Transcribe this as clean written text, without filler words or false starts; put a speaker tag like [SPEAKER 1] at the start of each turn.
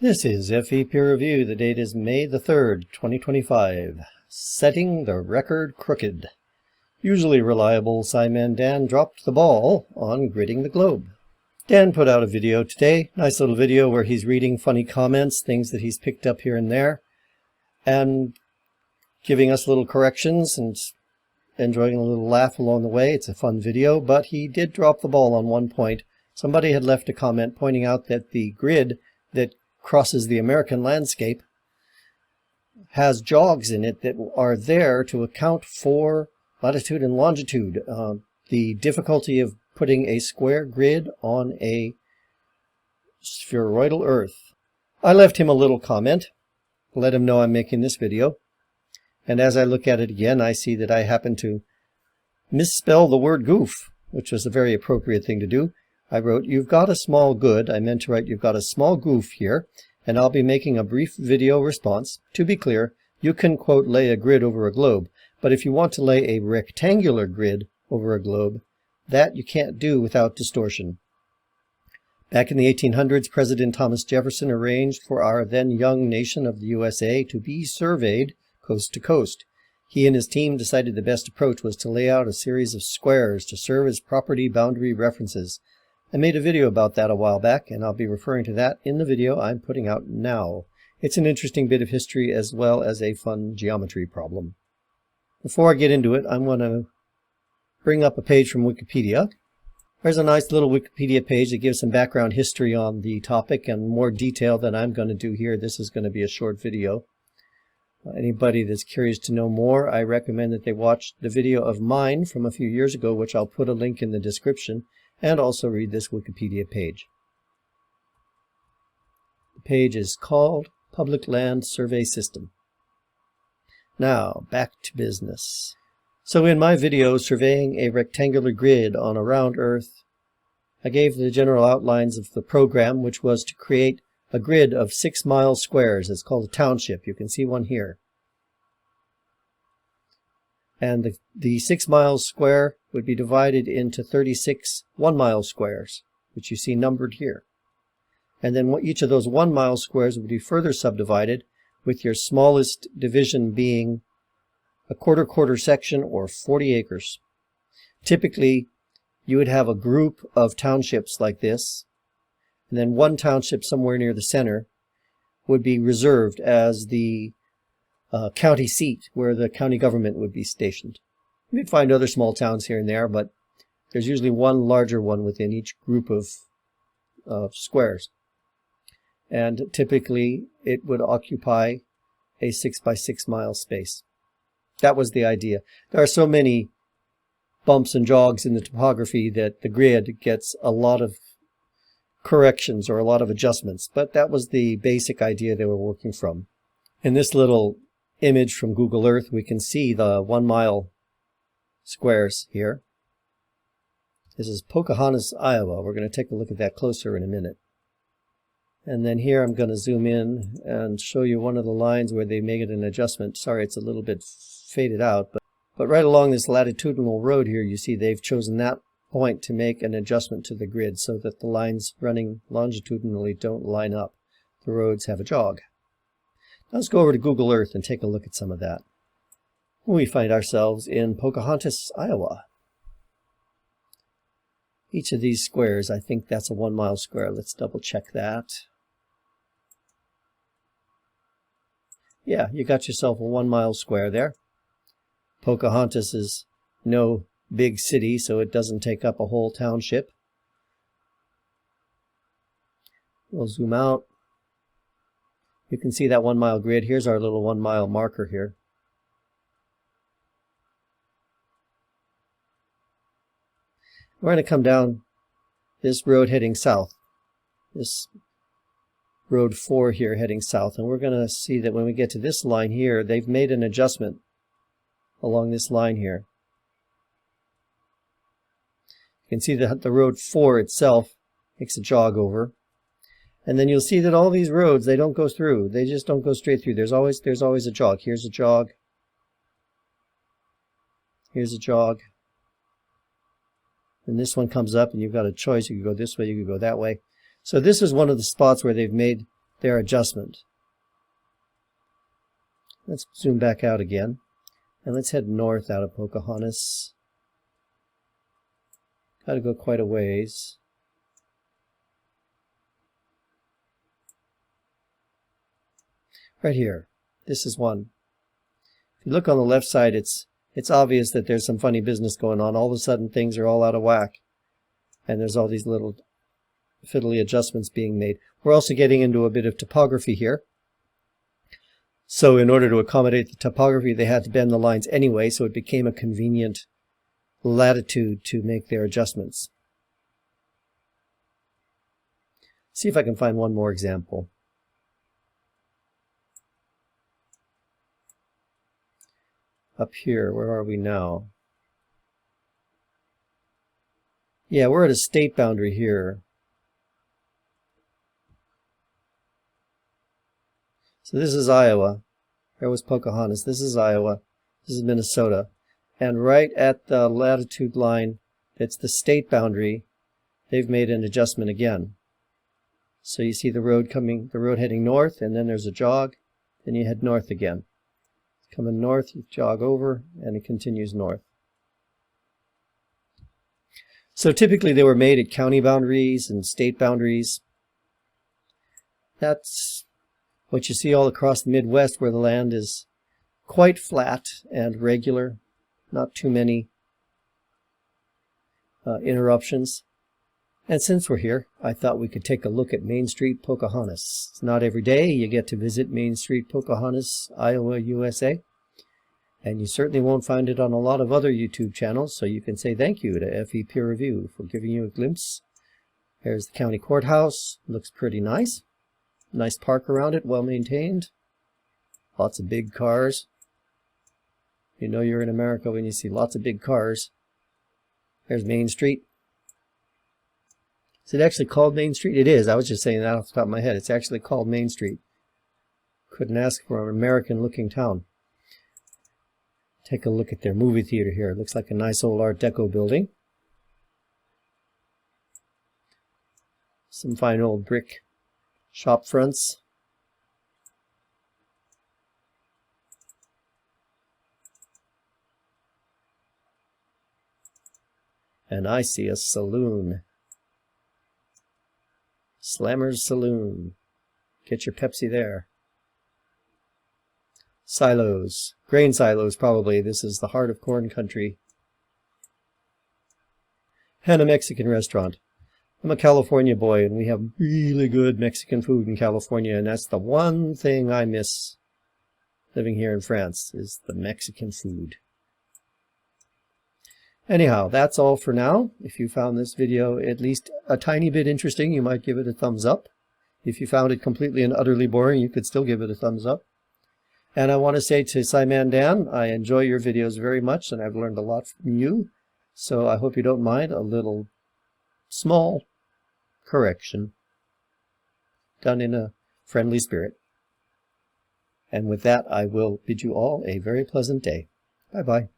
[SPEAKER 1] This is FE Peer Review. The date is May the 3rd, 2025. Setting the record crooked. Usually reliable SciManDan dropped the ball on gridding the globe. Dan put out a video today, nice little video where he's reading funny comments, things that he's picked up here and there, and giving us little corrections and enjoying a little laugh along the way. It's a fun video, but he did drop the ball on one point. Somebody had left a comment pointing out that the grid that crosses the American landscape has jogs in it that are there to account for latitude and longitude. The difficulty of putting a square grid on a spheroidal Earth. I left him a little comment, let him know I'm making this video, and as I look at it again, I see that I happen to misspell the word goof, which was a very appropriate thing to do. I wrote, "You've got a small good." I meant to write, "You've got a small goof here," and I'll be making a brief video response. To be clear, you can, quote, lay a grid over a globe, but if you want to lay a rectangular grid over a globe, that you can't do without distortion. Back in the 1800s, President Thomas Jefferson arranged for our then young nation of the USA to be surveyed coast to coast. He and his team decided the best approach was to lay out a series of squares to serve as property boundary references. I made a video about that a while back, and I'll be referring to that in the video I'm putting out now. It's an interesting bit of history as well as a fun geometry problem. Before I get into it, I'm going to bring up a page from Wikipedia. There's a nice little Wikipedia page that gives some background history on the topic and more detail than I'm going to do here. This is going to be a short video. Anybody that's curious to know more, I recommend that they watch the video of mine from a few years ago, which I'll put a link in the description, and also read this Wikipedia page. The page is called Public Land Survey System. Now, back to business. So in my video, surveying a rectangular grid on a round Earth, I gave the general outlines of the program, which was to create a grid of 6-mile squares. It's called a township. You can see one here. And the 6-mile square would be divided into 36 1-mile squares, which you see numbered here. And then each of those 1-mile squares would be further subdivided, with your smallest division being a quarter section or 40 acres. Typically, you would have a group of townships like this, and then one township somewhere near the center would be reserved as the county seat where the county government would be stationed. You'd find other small towns here and there, but there's usually one larger one within each group of squares. And typically it would occupy a 6-by-6 mile space. That was the idea. There are so many bumps and jogs in the topography that the grid gets a lot of corrections or a lot of adjustments, but that was the basic idea they were working from. In this little image from Google Earth, we can see the 1-mile squares here. This is Pocahontas, Iowa. We're going to take a look at that closer in a minute. And then here I'm going to zoom in and show you one of the lines where they made an adjustment. Sorry, it's a little bit faded out, but right along this latitudinal road here, you see they've chosen that point to make an adjustment to the grid so that the lines running longitudinally don't line up. The roads have a jog. Let's go over to Google Earth and take a look at some of that. We find ourselves in Pocahontas, Iowa. Each of these squares, I think that's a 1-mile square. Let's double check that. Yeah, you got yourself a 1-mile square there. Pocahontas is no big city, so it doesn't take up a whole township. We'll zoom out. You can see that 1-mile grid. Here's our little 1-mile marker here. We're going to come down this road heading south. This road 4 here heading south. And we're going to see that when we get to this line here, they've made an adjustment along this line here. You can see that the road 4 itself makes a jog over. And then you'll see that all these roads, they don't go through. They just don't go straight through. There's always a jog. Here's a jog. Here's a jog. And this one comes up and you've got a choice. You can go this way, you can go that way. So this is one of the spots where they've made their adjustment. Let's zoom back out again, and let's head north out of Pocahontas. Got to go quite a ways. Right here, this is one. If you look on the left side, it's obvious that there's some funny business going on. All of a sudden, things are all out of whack, and there's all these little fiddly adjustments being made. We're also getting into a bit of topography here. So in order to accommodate the topography, they had to bend the lines anyway, so it became a convenient latitude to make their adjustments. See if I can find one more example. Up here, where are we now? Yeah, we're at a state boundary here. So this is Iowa. There was Pocahontas. This is Iowa. This is Minnesota. And right at the latitude line, it's the state boundary, they've made an adjustment again. So you see the road heading north, and then there's a jog, then you head north again. Coming north, you jog over, and it continues north. So typically they were made at county boundaries and state boundaries. That's what you see all across the Midwest, where the land is quite flat and regular, not too many interruptions. And since we're here, I thought we could take a look at Main Street, Pocahontas. It's not every day you get to visit Main Street, Pocahontas, Iowa, USA. And you certainly won't find it on a lot of other YouTube channels, so you can say thank you to FE Peer Review for giving you a glimpse. There's the county courthouse. Looks pretty nice. Nice park around it, well maintained. Lots of big cars. You know you're in America when you see lots of big cars. There's Main Street. Is it actually called Main Street? It is. I was just saying that off the top of my head. It's actually called Main Street. Couldn't ask for an American-looking town. Take a look at their movie theater here. It looks like a nice old Art Deco building. Some fine old brick shop fronts. And I see a saloon. Slammer's Saloon. Get your Pepsi there. Silos. Grain silos, probably. This is the heart of corn country. And a Mexican restaurant. I'm a California boy, and we have really good Mexican food in California, and that's the one thing I miss living here in France, is the Mexican food. Anyhow, that's all for now. If you found this video at least a tiny bit interesting, you might give it a thumbs up. If you found it completely and utterly boring, you could still give it a thumbs up. And I want to say to SciManDan, I enjoy your videos very much, and I've learned a lot from you. So I hope you don't mind a little small correction done in a friendly spirit. And with that, I will bid you all a very pleasant day. Bye-bye.